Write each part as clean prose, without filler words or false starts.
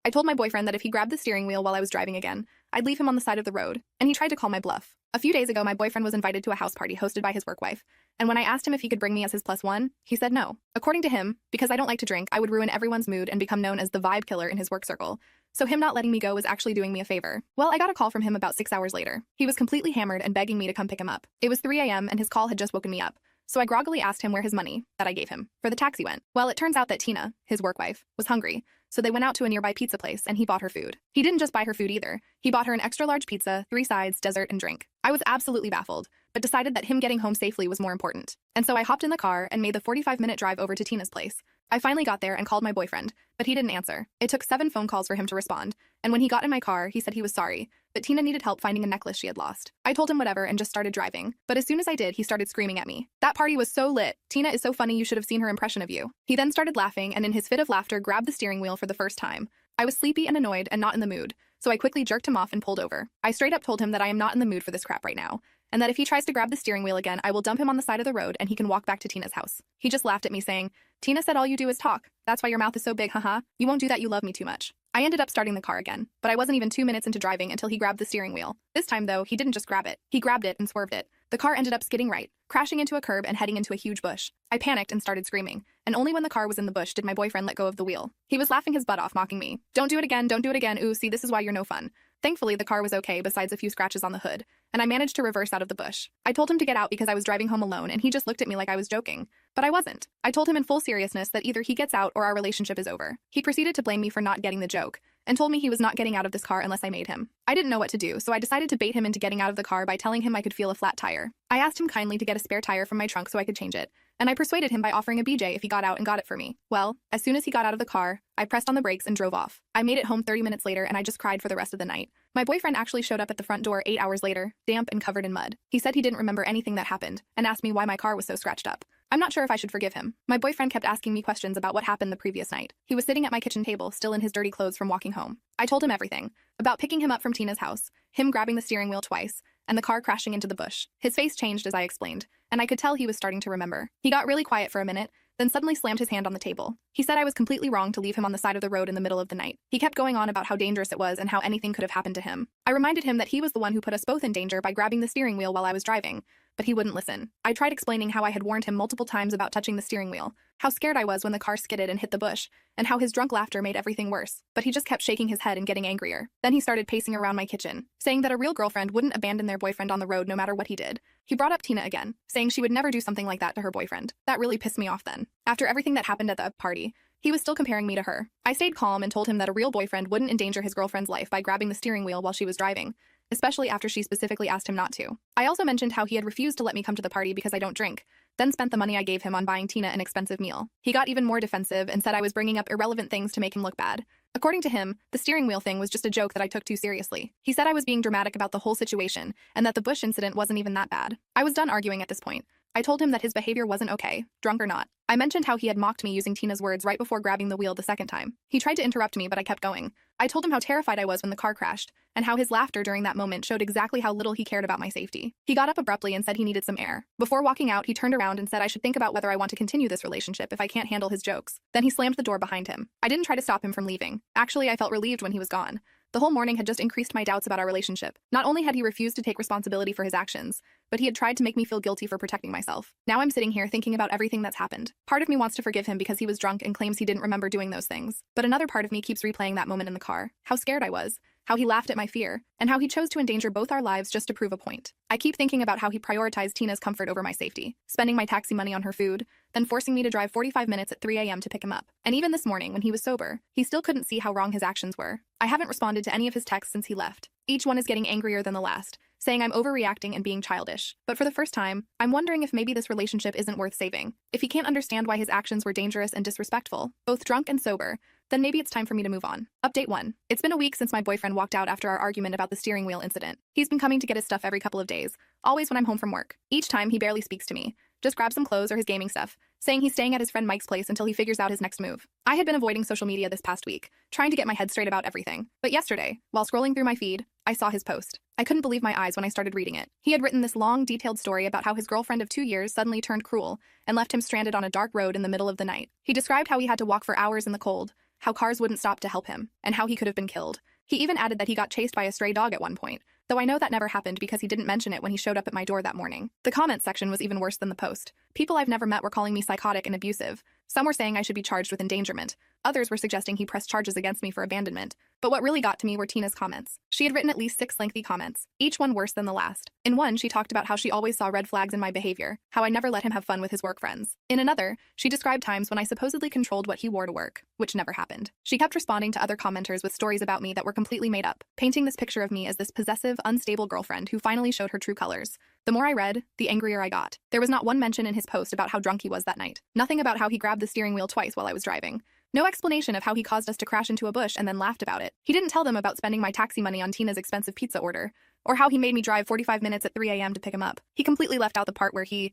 I told my boyfriend that if he grabbed the steering wheel while I was driving again, I'd leave him on the side of the road, and he tried to call my bluff. A few days ago, my boyfriend was invited to a house party hosted by his work wife, and when I asked him if he could bring me as his plus one, he said no. According to him, because I don't like to drink, I would ruin everyone's mood and become known as the vibe killer in his work circle. So him not letting me go was actually doing me a favor. Well, I got a call from him about 6 hours later. He was completely hammered and begging me to come pick him up. It was 3 a.m. and his call had just woken me up. So I groggily asked him where his money, that I gave him, for the taxi went. Well, it turns out that Tina, his work wife, was hungry, so they went out to a nearby pizza place and he bought her food. He didn't just buy her food either. He bought her an extra large pizza, 3 sides, dessert, and drink. I was absolutely baffled, but decided that him getting home safely was more important. And so I hopped in the car and made the 45-minute drive over to Tina's place. I finally got there and called my boyfriend, but he didn't answer. It took 7 phone calls for him to respond, and when he got in my car, he said he was sorry, but Tina needed help finding a necklace she had lost. I told him whatever and just started driving, but as soon as I did, he started screaming at me. That party was so lit. Tina is so funny, you should have seen her impression of you. He then started laughing and in his fit of laughter grabbed the steering wheel for the first time. I was sleepy and annoyed and not in the mood, so I quickly jerked him off and pulled over. I straight up told him that I am not in the mood for this crap right now, and that if he tries to grab the steering wheel again, I will dump him on the side of the road and he can walk back to Tina's house. He just laughed at me saying, "Tina said all you do is talk. That's why your mouth is so big, haha. You won't do that, you love me too much." I ended up starting the car again, but I wasn't even 2 minutes into driving until he grabbed the steering wheel. This time though, he didn't just grab it. He grabbed it and swerved it. The car ended up skidding right, crashing into a curb and heading into a huge bush. I panicked and started screaming, and only when the car was in the bush did my boyfriend let go of the wheel. He was laughing his butt off, mocking me. "Don't do it again, don't do it again, ooh, see, this is why you're no fun." Thankfully, the car was okay besides a few scratches on the hood, and I managed to reverse out of the bush. I told him to get out because I was driving home alone, and he just looked at me like I was joking. But I wasn't. I told him in full seriousness that either he gets out or our relationship is over. He proceeded to blame me for not getting the joke, and told me he was not getting out of this car unless I made him. I didn't know what to do, so I decided to bait him into getting out of the car by telling him I could feel a flat tire. I asked him kindly to get a spare tire from my trunk so I could change it, and I persuaded him by offering a BJ if he got out and got it for me. Well, as soon as he got out of the car, I pressed on the brakes and drove off. I made it home 30 minutes later and I just cried for the rest of the night. My boyfriend actually showed up at the front door 8 hours later, damp and covered in mud. He said he didn't remember anything that happened, and asked me why my car was so scratched up. I'm not sure if I should forgive him. My boyfriend kept asking me questions about what happened the previous night. He was sitting at my kitchen table, still in his dirty clothes from walking home. I told him everything. About picking him up from Tina's house, him grabbing the steering wheel twice, and the car crashing into the bush. His face changed as I explained, and I could tell he was starting to remember. He got really quiet for a minute, then suddenly slammed his hand on the table. He said I was completely wrong to leave him on the side of the road in the middle of the night. He kept going on about how dangerous it was and how anything could have happened to him. I reminded him that he was the one who put us both in danger by grabbing the steering wheel while I was driving, but he wouldn't listen. I tried explaining how I had warned him multiple times about touching the steering wheel, how scared I was when the car skidded and hit the bush, and how his drunk laughter made everything worse. But he just kept shaking his head and getting angrier. Then he started pacing around my kitchen, saying that a real girlfriend wouldn't abandon their boyfriend on the road no matter what he did. He brought up Tina again, saying she would never do something like that to her boyfriend. That really pissed me off then. After everything that happened at the party, he was still comparing me to her. I stayed calm and told him that a real boyfriend wouldn't endanger his girlfriend's life by grabbing the steering wheel while she was driving, especially after she specifically asked him not to. I also mentioned how he had refused to let me come to the party because I don't drink, then spent the money I gave him on buying Tina an expensive meal. He got even more defensive and said I was bringing up irrelevant things to make him look bad. According to him, the steering wheel thing was just a joke that I took too seriously. He said I was being dramatic about the whole situation and that the bush incident wasn't even that bad. I was done arguing at this point. I told him that his behavior wasn't okay, drunk or not. I mentioned how he had mocked me using Tina's words right before grabbing the wheel the second time. He tried to interrupt me, but I kept going. I told him how terrified I was when the car crashed, and how his laughter during that moment showed exactly how little he cared about my safety. He got up abruptly and said he needed some air. Before walking out, he turned around and said I should think about whether I want to continue this relationship if I can't handle his jokes. Then he slammed the door behind him. I didn't try to stop him from leaving. Actually, I felt relieved when he was gone. The whole morning had just increased my doubts about our relationship. Not only had he refused to take responsibility for his actions, but he had tried to make me feel guilty for protecting myself. Now I'm sitting here thinking about everything that's happened. Part of me wants to forgive him because he was drunk and claims he didn't remember doing those things. But another part of me keeps replaying that moment in the car. How scared I was, how he laughed at my fear, and how he chose to endanger both our lives just to prove a point. I keep thinking about how he prioritized Tina's comfort over my safety, spending my taxi money on her food, then forcing me to drive 45 minutes at 3 a.m. to pick him up. And even this morning, when he was sober, he still couldn't see how wrong his actions were. I haven't responded to any of his texts since he left. Each one is getting angrier than the last, saying I'm overreacting and being childish. But for the first time, I'm wondering if maybe this relationship isn't worth saving. If he can't understand why his actions were dangerous and disrespectful, both drunk and sober, then maybe it's time for me to move on. Update 1. It's been a week since my boyfriend walked out after our argument about the steering wheel incident. He's been coming to get his stuff every couple of days, always when I'm home from work. Each time, he barely speaks to me, just grabs some clothes or his gaming stuff, saying he's staying at his friend Mike's place until he figures out his next move. I had been avoiding social media this past week, trying to get my head straight about everything. But yesterday, while scrolling through my feed, I saw his post. I couldn't believe my eyes when I started reading it. He had written this long, detailed story about how his girlfriend of 2 years suddenly turned cruel and left him stranded on a dark road in the middle of the night. He described how he had to walk for hours in the cold, how cars wouldn't stop to help him, and how he could have been killed. He even added that he got chased by a stray dog at one point, though I know that never happened because he didn't mention it when he showed up at my door that morning. The comments section was even worse than the post. People I've never met were calling me psychotic and abusive. Some were saying I should be charged with endangerment. Others were suggesting he pressed charges against me for abandonment. But what really got to me were Tina's comments. She had written at least 6 lengthy comments, each one worse than the last. In one, she talked about how she always saw red flags in my behavior, how I never let him have fun with his work friends. In another, she described times when I supposedly controlled what he wore to work, which never happened. She kept responding to other commenters with stories about me that were completely made up, painting this picture of me as this possessive, unstable girlfriend who finally showed her true colors. The more I read, the angrier I got. There was not one mention in his post about how drunk he was that night. Nothing about how he grabbed the steering wheel twice while I was driving. No explanation of how he caused us to crash into a bush and then laughed about it. He didn't tell them about spending my taxi money on Tina's expensive pizza order, or how he made me drive 45 minutes at 3 a.m. to pick him up. He completely left out the part where he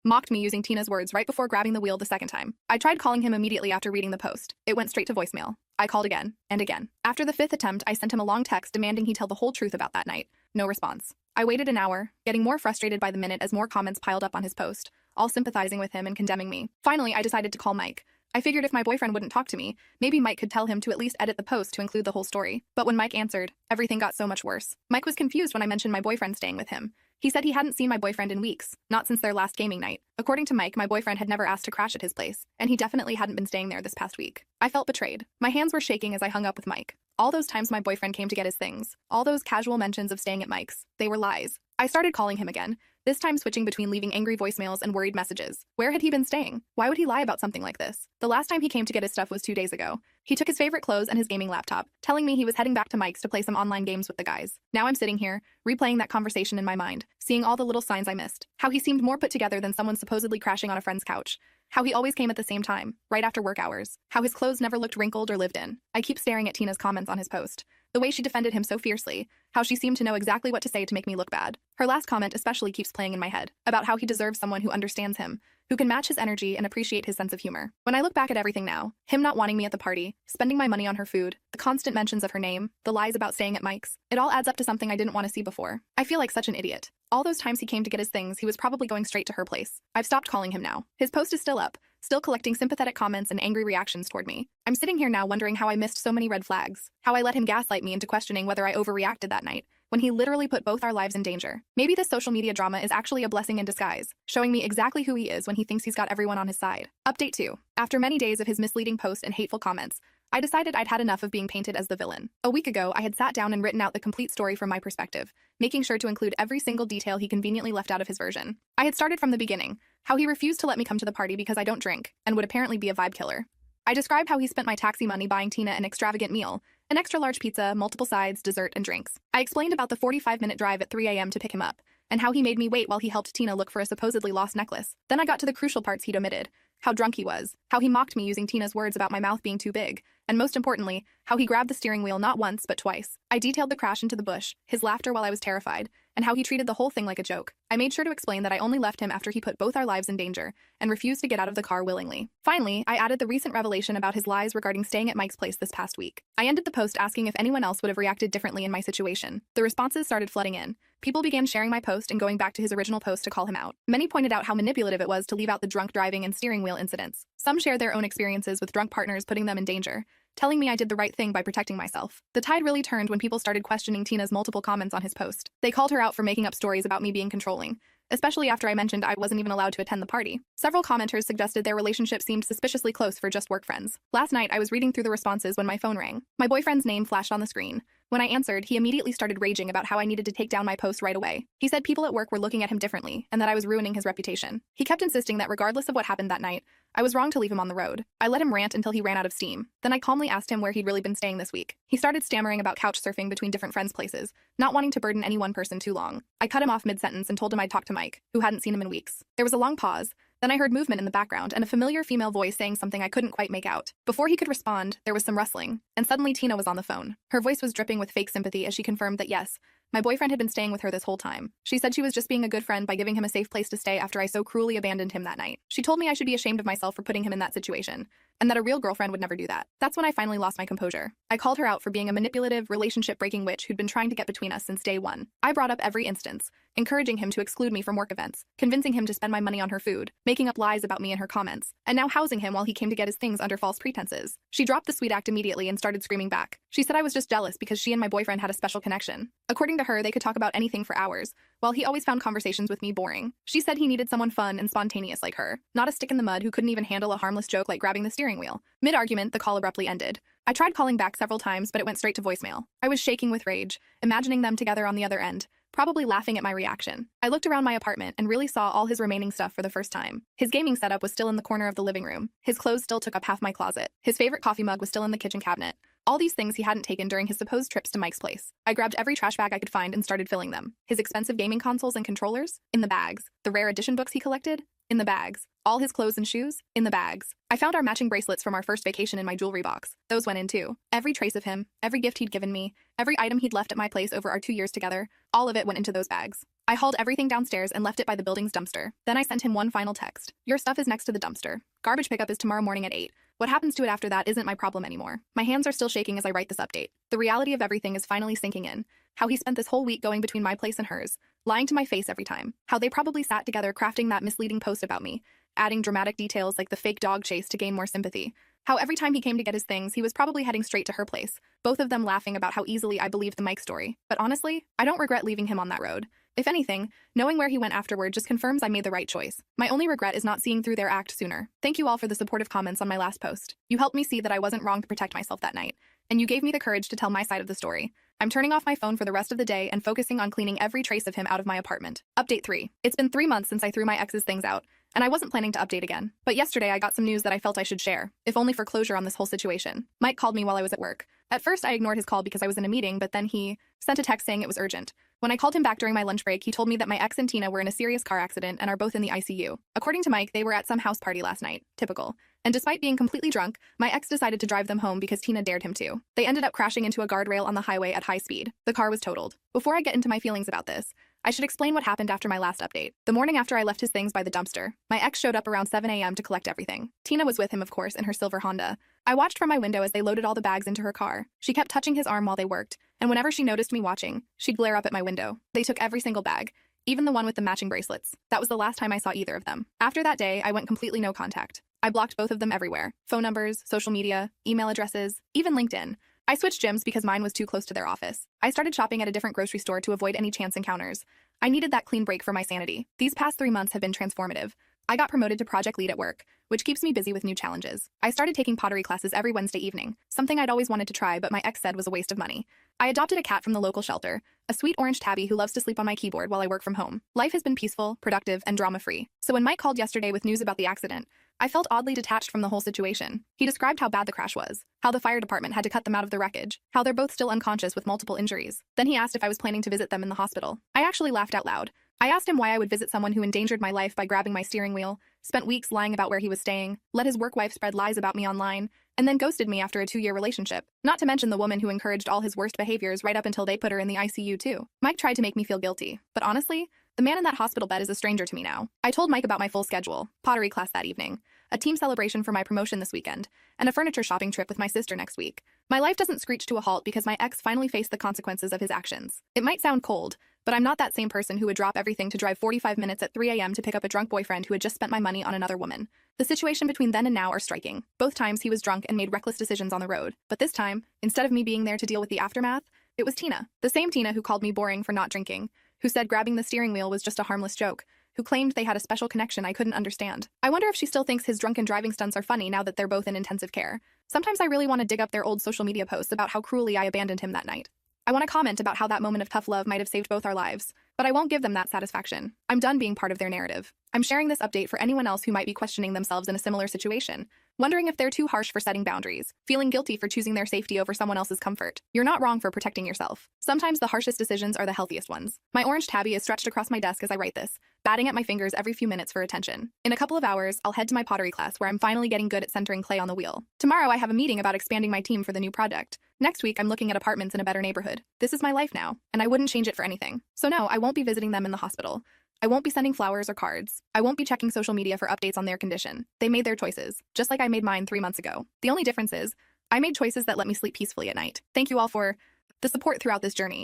mocked me using Tina's words right before grabbing the wheel the second time. I tried calling him immediately after reading the post. It went straight to voicemail. I called again and again. After the 5th attempt, I sent him a long text demanding he tell the whole truth about that night. No response. I waited an hour, getting more frustrated by the minute as more comments piled up on his post, all sympathizing with him and condemning me. Finally, I decided to call Mike. I figured if my boyfriend wouldn't talk to me, maybe Mike could tell him to at least edit the post to include the whole story. But when Mike answered, everything got so much worse. Mike was confused when I mentioned my boyfriend staying with him. He said he hadn't seen my boyfriend in weeks, not since their last gaming night. According to Mike, my boyfriend had never asked to crash at his place, and he definitely hadn't been staying there this past week. I felt betrayed. My hands were shaking as I hung up with Mike. All those times my boyfriend came to get his things, all those casual mentions of staying at Mike's, they were lies. I started calling him again, this time switching between leaving angry voicemails and worried messages. Where had he been staying? Why would he lie about something like this? The last time he came to get his stuff was 2 days ago. He took his favorite clothes and his gaming laptop, telling me he was heading back to Mike's to play some online games with the guys. Now I'm sitting here, replaying that conversation in my mind, seeing all the little signs I missed. How he seemed more put together than someone supposedly crashing on a friend's couch. How he always came at the same time, right after work hours. How his clothes never looked wrinkled or lived in. I keep staring at Tina's comments on his post. The way she defended him so fiercely, how she seemed to know exactly what to say to make me look bad. Her last comment especially keeps playing in my head, about how he deserves someone who understands him, who can match his energy and appreciate his sense of humor. When I look back at everything now, him not wanting me at the party, spending my money on her food, the constant mentions of her name, the lies about staying at Mike's, it all adds up to something I didn't want to see before. I feel like such an idiot. All those times he came to get his things, he was probably going straight to her place. I've stopped calling him now. His post is still up, still collecting sympathetic comments and angry reactions toward me. I'm sitting here now wondering how I missed so many red flags, how I let him gaslight me into questioning whether I overreacted that night, when he literally put both our lives in danger. Maybe this social media drama is actually a blessing in disguise, showing me exactly who he is when he thinks he's got everyone on his side. Update 2. After many days of his misleading posts and hateful comments, I decided I'd had enough of being painted as the villain. A week ago, I had sat down and written out the complete story from my perspective, making sure to include every single detail he conveniently left out of his version. I had started from the beginning, how he refused to let me come to the party because I don't drink, and would apparently be a vibe killer. I described how he spent my taxi money buying Tina an extravagant meal, an extra-large pizza, multiple sides, dessert, and drinks. I explained about the 45-minute drive at 3 a.m. to pick him up, and how he made me wait while he helped Tina look for a supposedly lost necklace. Then I got to the crucial parts he'd omitted, how drunk he was, how he mocked me using Tina's words about my mouth being too big, and most importantly, how he grabbed the steering wheel not once but twice. I detailed the crash into the bush, his laughter while I was terrified, and how he treated the whole thing like a joke. I made sure to explain that I only left him after he put both our lives in danger and refused to get out of the car willingly. Finally, I added the recent revelation about his lies regarding staying at Mike's place this past week. I ended the post asking if anyone else would have reacted differently in my situation. The responses started flooding in. People began sharing my post and going back to his original post to call him out. Many pointed out how manipulative it was to leave out the drunk driving and steering wheel incidents. Some shared their own experiences with drunk partners putting them in danger, telling me I did the right thing by protecting myself. The tide really turned when people started questioning Tina's multiple comments on his post. They called her out for making up stories about me being controlling, especially after I mentioned I wasn't even allowed to attend the party. Several commenters suggested their relationship seemed suspiciously close for just work friends. Last night, I was reading through the responses when my phone rang. My boyfriend's name flashed on the screen. When I answered, he immediately started raging about how I needed to take down my post right away. He said people at work were looking at him differently, and that I was ruining his reputation. He kept insisting that regardless of what happened that night, I was wrong to leave him on the road. I let him rant until he ran out of steam. Then I calmly asked him where he'd really been staying this week. He started stammering about couch surfing between different friends' places, not wanting to burden any one person too long. I cut him off mid-sentence and told him I'd talk to Mike, who hadn't seen him in weeks. There was a long pause. Then I heard movement in the background and a familiar female voice saying something I couldn't quite make out. Before he could respond, there was some rustling, and suddenly Tina was on the phone. Her voice was dripping with fake sympathy as she confirmed that yes, my boyfriend had been staying with her this whole time. She said she was just being a good friend by giving him a safe place to stay after I so cruelly abandoned him that night. She told me I should be ashamed of myself for putting him in that situation, and that a real girlfriend would never do that. That's when I finally lost my composure. I called her out for being a manipulative, relationship-breaking witch who'd been trying to get between us since day one. I brought up every instance, encouraging him to exclude me from work events, convincing him to spend my money on her food, making up lies about me in her comments, and now housing him while he came to get his things under false pretenses. She dropped the sweet act immediately and started screaming back. She said I was just jealous because she and my boyfriend had a special connection. According to her, they could talk about anything for hours, while he always found conversations with me boring. She said he needed someone fun and spontaneous like her, not a stick in the mud who couldn't even handle a harmless joke like grabbing the steering wheel. Mid-argument, the call abruptly ended. I tried calling back several times, but it went straight to voicemail. I was shaking with rage, imagining them together on the other end, probably laughing at my reaction. I looked around my apartment and really saw all his remaining stuff for the first time. His gaming setup was still in the corner of the living room. His clothes still took up half my closet. His favorite coffee mug was still in the kitchen cabinet. All these things he hadn't taken during his supposed trips to Mike's place. I grabbed every trash bag I could find and started filling them. His expensive gaming consoles and controllers? In the bags. The rare edition books he collected? In the bags. All his clothes and shoes? In the bags. I found our matching bracelets from our first vacation in my jewelry box. Those went in too. Every trace of him, every gift he'd given me, every item he'd left at my place over our 2 years together, all of it went into those bags. I hauled everything downstairs and left it by the building's dumpster. Then I sent him one final text. Your stuff is next to the dumpster. Garbage pickup is tomorrow morning at 8. What happens to it after that isn't my problem anymore. My hands are still shaking as I write this update. The reality of everything is finally sinking in. How he spent this whole week going between my place and hers, lying to my face every time. How they probably sat together crafting that misleading post about me, adding dramatic details like the fake dog chase to gain more sympathy. How every time he came to get his things, he was probably heading straight to her place, both of them laughing about how easily I believed the Mike story. But honestly, I don't regret leaving him on that road. If anything, knowing where he went afterward just confirms I made the right choice. My only regret is not seeing through their act sooner. Thank you all for the supportive comments on my last post. You helped me see that I wasn't wrong to protect myself that night, and you gave me the courage to tell my side of the story. I'm turning off my phone for the rest of the day and focusing on cleaning every trace of him out of my apartment. Update 3. It's been 3 months since I threw my ex's things out, and I wasn't planning to update again. But yesterday I got some news that I felt I should share, if only for closure on this whole situation. Mike called me while I was at work. At first I ignored his call because I was in a meeting, but then he sent a text saying it was urgent. When I called him back during my lunch break, he told me that my ex and Tina were in a serious car accident and are both in the ICU. According to Mike, they were at some house party last night. Typical. And despite being completely drunk, my ex decided to drive them home because Tina dared him to. They ended up crashing into a guardrail on the highway at high speed. The car was totaled. Before I get into my feelings about this, I should explain what happened after my last update. The morning after I left his things by the dumpster, my ex showed up around 7 a.m. to collect everything. Tina was with him, of course, in her silver Honda. I watched from my window as they loaded all the bags into her car. She kept touching his arm while they worked, and whenever she noticed me watching, she'd glare up at my window. They took every single bag, even the one with the matching bracelets. That was the last time I saw either of them. After that day, I went completely no contact. I blocked both of them everywhere. Phone numbers, social media, email addresses, even LinkedIn. I switched gyms because mine was too close to their office. I started shopping at a different grocery store to avoid any chance encounters. I needed that clean break for my sanity. These past 3 months have been transformative. I got promoted to project lead at work, which keeps me busy with new challenges. I started taking pottery classes every Wednesday evening, something I'd always wanted to try but my ex said was a waste of money. I adopted a cat from the local shelter, a sweet orange tabby who loves to sleep on my keyboard while I work from home. Life has been peaceful, productive, and drama-free. So when Mike called yesterday with news about the accident, I felt oddly detached from the whole situation. He described how bad the crash was, how the fire department had to cut them out of the wreckage, how they're both still unconscious with multiple injuries. Then he asked if I was planning to visit them in the hospital. I actually laughed out loud. I asked him why I would visit someone who endangered my life by grabbing my steering wheel, spent weeks lying about where he was staying, let his work wife spread lies about me online, and then ghosted me after a 2-year relationship. Not to mention the woman who encouraged all his worst behaviors right up until they put her in the ICU too. Mike tried to make me feel guilty, but honestly, the man in that hospital bed is a stranger to me now. I told Mike about my full schedule, pottery class that evening, a team celebration for my promotion this weekend, and a furniture shopping trip with my sister next week. My life doesn't screech to a halt because my ex finally faced the consequences of his actions. It might sound cold, but I'm not that same person who would drop everything to drive 45 minutes at 3 a.m. to pick up a drunk boyfriend who had just spent my money on another woman. The situation between then and now are striking. Both times he was drunk and made reckless decisions on the road. But this time, instead of me being there to deal with the aftermath, it was Tina. The same Tina who called me boring for not drinking, who said grabbing the steering wheel was just a harmless joke, who claimed they had a special connection I couldn't understand. I wonder if she still thinks his drunken driving stunts are funny now that they're both in intensive care. Sometimes I really want to dig up their old social media posts about how cruelly I abandoned him that night. I want to comment about how that moment of tough love might have saved both our lives, but I won't give them that satisfaction. I'm done being part of their narrative. I'm sharing this update for anyone else who might be questioning themselves in a similar situation, wondering if they're too harsh for setting boundaries, feeling guilty for choosing their safety over someone else's comfort. You're not wrong for protecting yourself. Sometimes the harshest decisions are the healthiest ones. My orange tabby is stretched across my desk as I write this, batting at my fingers every few minutes for attention. In a couple of hours, I'll head to my pottery class where I'm finally getting good at centering clay on the wheel. Tomorrow, I have a meeting about expanding my team for the new project. Next week, I'm looking at apartments in a better neighborhood. This is my life now, and I wouldn't change it for anything. So no, I won't be visiting them in the hospital. I won't be sending flowers or cards. I won't be checking social media for updates on their condition. They made their choices, just like I made mine 3 months ago. The only difference is, I made choices that let me sleep peacefully at night. Thank you all for the support throughout this journey.